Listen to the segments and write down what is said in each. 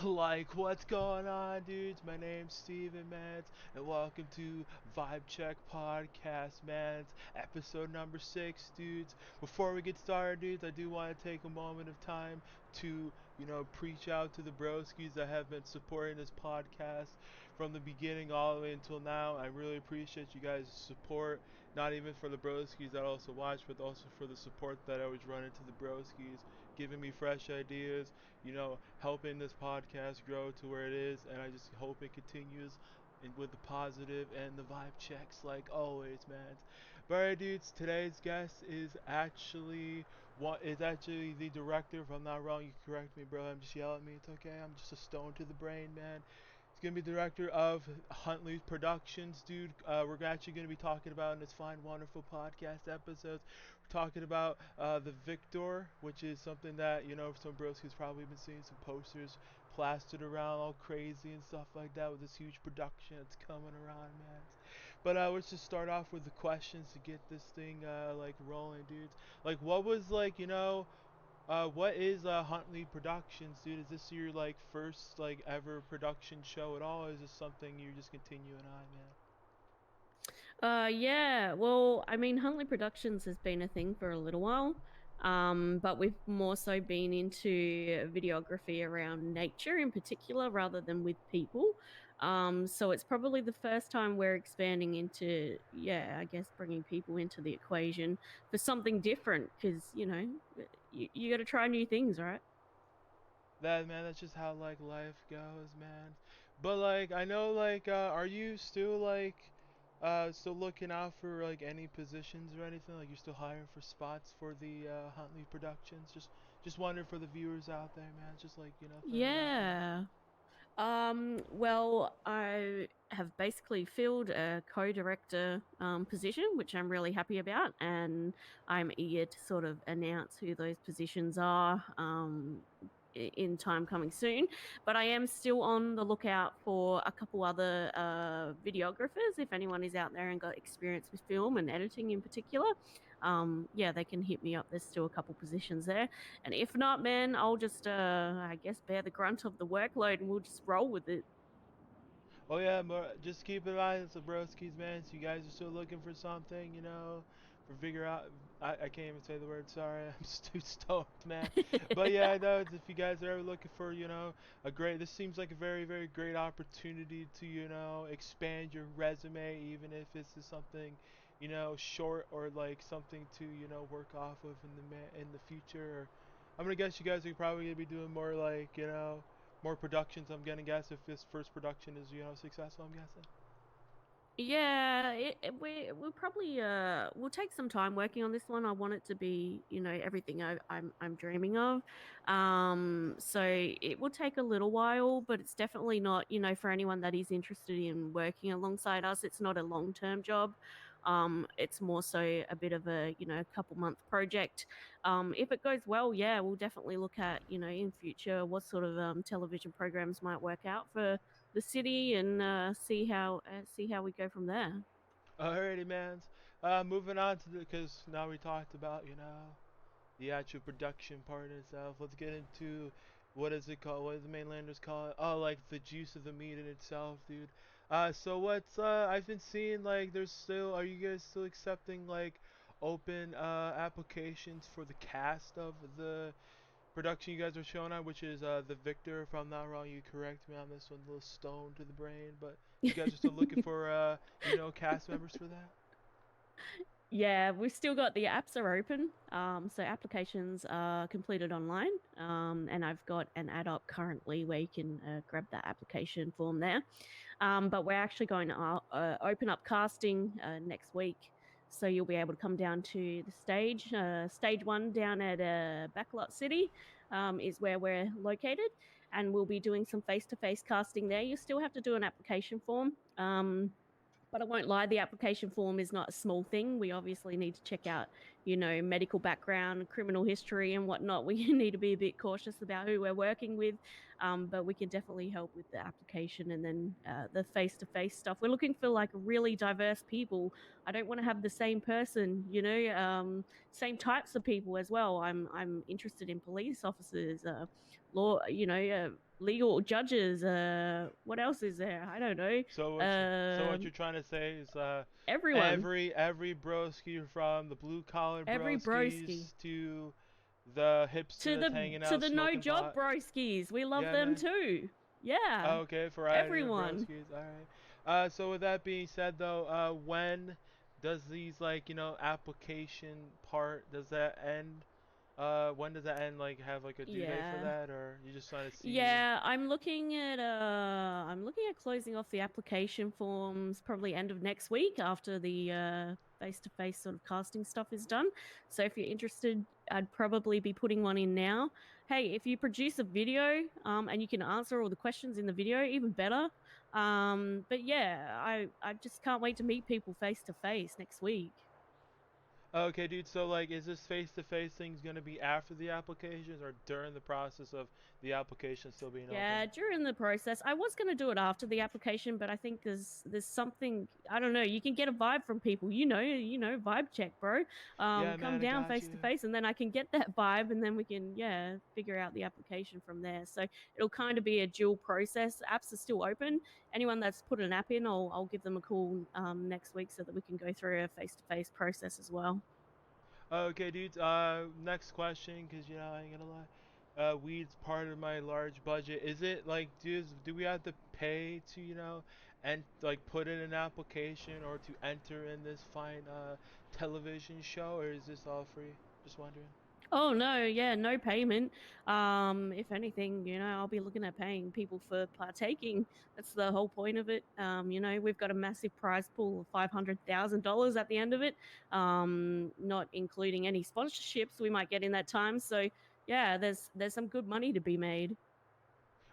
Like, what's going on, dudes? My name's Steven, man, and welcome to Vibe Check Podcast, man. Episode number 6, dudes. Before we get started, dudes, I do want to take a moment of time to, preach out to the broskies that have been supporting this podcast from the beginning all the way until now. I really appreciate you guys' support, not even for the broskies that also watch, but also for the support that I always run into the broskies, giving me fresh ideas, helping this podcast grow to where it is, and I just hope it continues with the positive and the vibe checks like always, man. But alright, dudes, today's guest is actually the director. If I'm not wrong, you can correct me, bro. I'm just yelling at me. It's okay. I'm just a stone to the brain, man. He's gonna be director of Huntley Productions, dude. We're actually gonna be talking about in this fine, wonderful podcast episodes. We're talking about the Victor, which is something that some broski's probably been seeing some posters plastered around all crazy and stuff like that with this huge production that's coming around, man. But let's just start off with the questions to get this thing like rolling, dudes. Like, what was what is Huntley Productions, dude? Is this your like first like ever production show at all? Or is this something you're just continuing on, man? Yeah. Well, I mean, Huntley Productions has been a thing for a little while, but we've more so been into videography around nature in particular rather than with people. So it's probably the first time we're expanding into, yeah, I guess bringing people into the equation for something different because, you got to try new things, right? That man, that's just how like life goes, man. But like I know are you still still looking out for like any positions or anything? Like you're still hiring for spots for the Huntley Productions? Just wondering for the viewers out there, man. Just throwing it out there. Yeah. Well, I have basically filled a co-director position, which I'm really happy about, and I'm eager to sort of announce who those positions are in time coming soon. But I am still on the lookout for a couple other videographers. If anyone is out there and got experience with film and editing in particular, yeah, they can hit me up. There's still a couple positions there. And if not, man, I'll just, I guess, bear the grunt of the workload and we'll just roll with it. Oh yeah, just keep in mind it's the broskies, man. So you guys are still looking for something, for figure out. I can't even say the word. Sorry, I'm just too stoked, man. But yeah, I know if you guys are ever looking for, a great. This seems like a very, very great opportunity to, expand your resume, even if this is something, short or like something to, work off of in the future. Or I'm gonna guess you guys are probably gonna be doing more like, more productions. I'm gonna guess if this first production is successful. I'm guessing. Yeah, we'll probably we'll take some time working on this one. I want it to be, everything I'm dreaming of. So it will take a little while, but it's definitely not, for anyone that is interested in working alongside us, it's not a long-term job. It's more so a bit of a, couple month project. If it goes well, yeah, we'll definitely look at, in future what sort of television programs might work out for the city and see how we go from there. Alrighty, man. Moving on to because now we talked about the actual production part itself. Let's get into what is it called? What does the mainlanders call it? Oh, like the juice of the meat in itself, dude. So what's I've been seeing like there's still are you guys still accepting like open applications for the cast of the production you guys are showing on, which is the Victor. If I'm not wrong, you correct me on this one. A little stone to the brain, but you guys are still looking for cast members for that. Yeah, we've still got the apps are open. So applications are completed online. And I've got an ad up currently where you can grab that application form there. But we're actually going to open up casting next week. So you'll be able to come down to the stage. Stage one down at Backlot City is where we're located. And we'll be doing some face to face casting there. You still have to do an application form. But I won't lie, the application form is not a small thing. We obviously need to check out, medical background, criminal history, and whatnot. We need to be a bit cautious about who we're working with, but we can definitely help with the application and then the face to face stuff. We're looking for like really diverse people. I don't want to have the same person, same types of people as well. I'm interested in police officers, law, legal judges. What else is there? I don't know. So what you're Um, trying to say is everyone, every broski from the blue collar every broski. broskies to the hipster that's hanging To out the no smoking job pot. broskies. We love Yeah, them man. too. Yeah, Oh, okay, variety of everyone. broskies. All right. So with that being said, though, when does these like application part does that end? When does that end? Like have like a due date for Yeah. that, or you just trying to see? Yeah, I'm looking at closing off the application forms probably end of next week after the face-to-face sort of casting stuff is done. So if you're interested, I'd probably be putting one in now. Hey, if you produce a video and you can answer all the questions in the video, even better. But yeah, I just can't wait to meet people face to face next week. Okay, dude. So like, is this face-to-face thing gonna be after the applications or during the process of the application still being open? Yeah, during the process, I was going to do it after the application, but I think there's something I don't know. You can get a vibe from people, vibe check, bro. Yeah, Come man, I down got face you. to face, and then I can get that vibe, and then we can figure out the application from there. So it'll kind of be a dual process. Apps are still open. Anyone that's put an app in, I'll give them a call next week so that we can go through a face to face process as well. Okay, dudes. Next question, cause I ain't gonna lie. Weed's part of my large budget. Is it like, do we have to pay to and like put in an application or to enter in this fine television show, or is this all free? Just wondering. Oh no, yeah, no payment. If anything, I'll be looking at paying people for partaking. That's the whole point of it. We've got a massive prize pool of $500,000 at the end of it. Not including any sponsorships we might get in that time. So yeah, there's some good money to be made.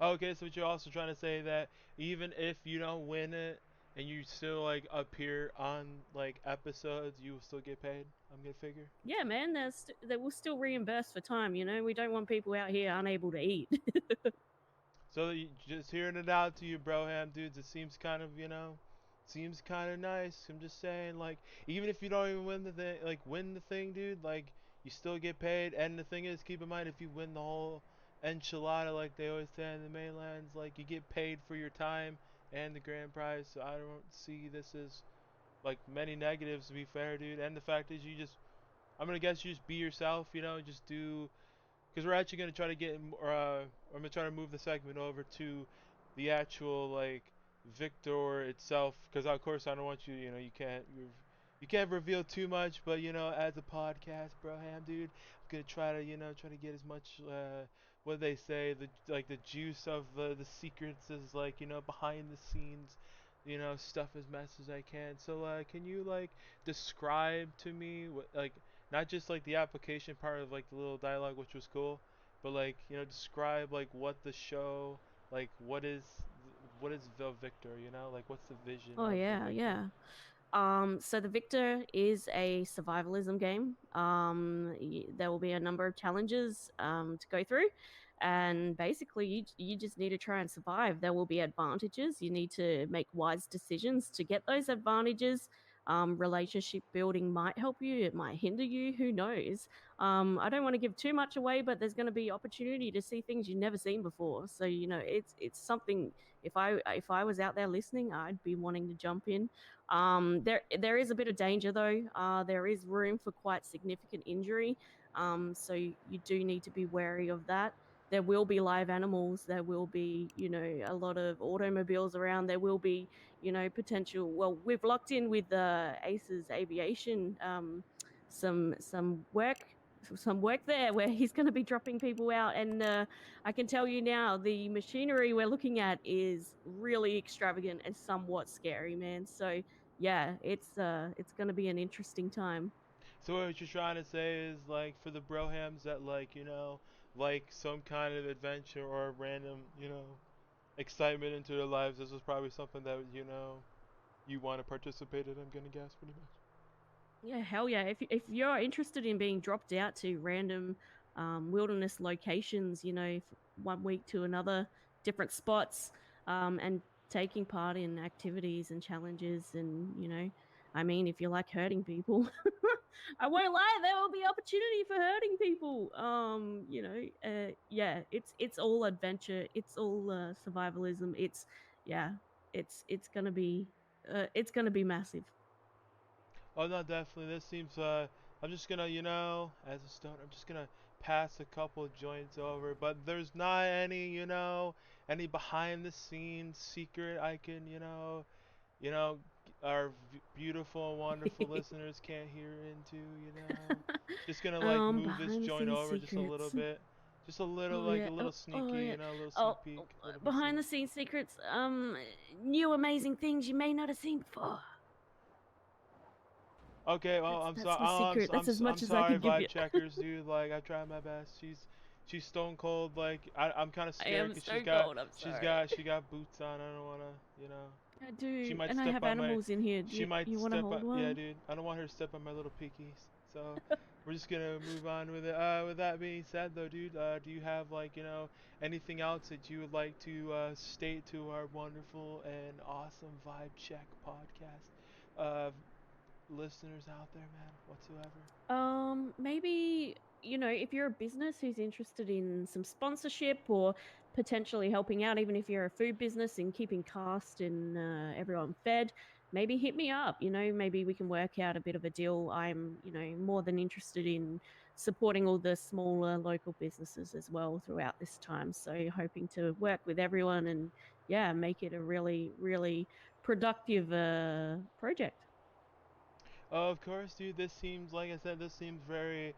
Okay, so you're also trying to say that even if you don't win it and you still like appear on like episodes, you will still get paid. I'm gonna figure. Yeah, man, they will still reimburse for time. We don't want people out here unable to eat. So just hearing it out to you, Broham dudes, it seems kind of, seems kind of nice. I'm just saying, like, even if you don't even win the thing, like, win the thing, dude, like, you still get paid. And the thing is, keep in mind, if you win the whole enchilada, like they always say in the mainlands, like, you get paid for your time and the grand prize. So I don't see this as, like, many negatives, to be fair, dude. And the fact is, I'm gonna guess you just be yourself, just do because we're actually gonna try to I'm gonna try to move the segment over to the actual like Victor itself. Because of course I don't want you, you can't reveal too much. But as a podcast, bro, ham dude, I'm gonna try to try to get as much what they say the juice of the secrets is like behind the scenes. Stuff as much as I can. So, can you like describe to me what like not just like the application part of like the little dialogue, which was cool, but like describe like what the show, like what is the Victor, like what's the vision Oh of the yeah, Victor? yeah. So the Victor is a survivalism game. There will be a number of challenges to go through, and basically you just need to try and survive. There will be advantages. You need to make wise decisions to get those advantages. Relationship building might help you. It might hinder you. Who knows? I don't want to give too much away, but there's going to be opportunity to see things you've never seen before. So it's something. If I was out there listening, I'd be wanting to jump in. There is a bit of danger though. There is room for quite significant injury. So you do need to be wary of that. There will be live animals. There will be, a lot of automobiles around. There will be, potential. Well, we've locked in with Aces Aviation, some work there where he's going to be dropping people out, and I can tell you now, the machinery we're looking at is really extravagant and somewhat scary, man. So yeah, it's going to be an interesting time. So what you're trying to say is like for the brohams that like like some kind of adventure or random excitement into their lives. This is probably something that you want to participate in. I'm gonna guess pretty much. Yeah, hell yeah. If you're interested in being dropped out to random wilderness locations, one week to another, different spots, and taking part in activities and challenges, and I mean, if you like hurting people, I won't lie, there will be opportunity for hurting people. Yeah, it's all adventure, it's all survivalism. Yeah, it's gonna be it's gonna be massive. Oh no, definitely. This seems. I'm just gonna, as a stoner, I'm just gonna pass a couple joints over. But there's not any, any behind the scenes secret I can, you know, our beautiful, wonderful listeners can't hear into. Just gonna like move this Behind the joint scenes over just a little secrets. bit, just a little, Oh like yeah. a little Oh sneaky, yeah. a little sneak Oh, peek, a little bit behind sneak. the scenes secrets. New amazing things you may not have seen before. Okay, well, That's my secret. That's as I'm much as I sorry, could give Vibe you. Checkers, dude. Like, I tried my best. She's stone cold. Like, I'm kind of I scared am because stone cold. I'm sorry. she got boots on. I don't wanna, I she do, might and I step have on my, animals in here. she might You want to step on. hold Yeah, one? dude. I don't want her to step on my little pickies. So, we're just gonna move on with it. With that being said, though, dude, do you have like, anything else that you would like to state to our wonderful and awesome Vibe Check podcast? Listeners out there, man, whatsoever. Maybe, if you're a business who's interested in some sponsorship or potentially helping out, even if you're a food business and keeping cast and everyone fed, maybe hit me up. Maybe we can work out a bit of a deal. I'm, more than interested in supporting all the smaller local businesses as well throughout this time. So hoping to work with everyone and yeah, make it a really, really productive project. Oh, of course, dude. This seems, like I said, this seems very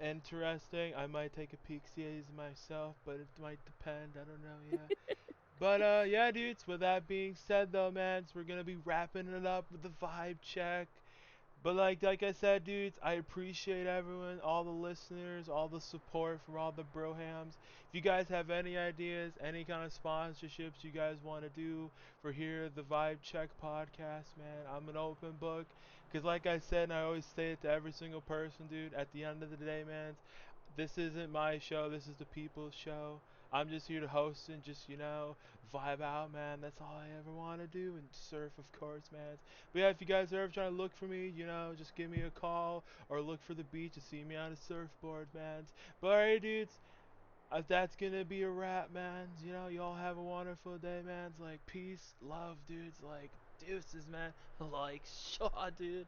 interesting. I might take a peek see myself, but it might depend. I don't know. Yeah. But yeah, dudes. With that being said, though, man, we're gonna be wrapping it up with the vibe check. But like I said, dudes, I appreciate everyone, all the listeners, all the support from all the brohams. If you guys have any ideas, any kind of sponsorships you guys want to do for here, the Vibe Check podcast, man, I'm an open book. Cause like I said, and I always say it to every single person, dude. At the end of the day, man, this isn't my show. This is the people's show. I'm just here to host and just, vibe out, man. That's all I ever want to do. And surf, of course, man. But yeah, if you guys are ever trying to look for me, just give me a call or look for the beach to see me on a surfboard, man. But alright, dudes. That's gonna be a wrap, man. Y'all have a wonderful day, man. Like, peace, love, dudes. Like, deuces, man. Like, shaw, dude.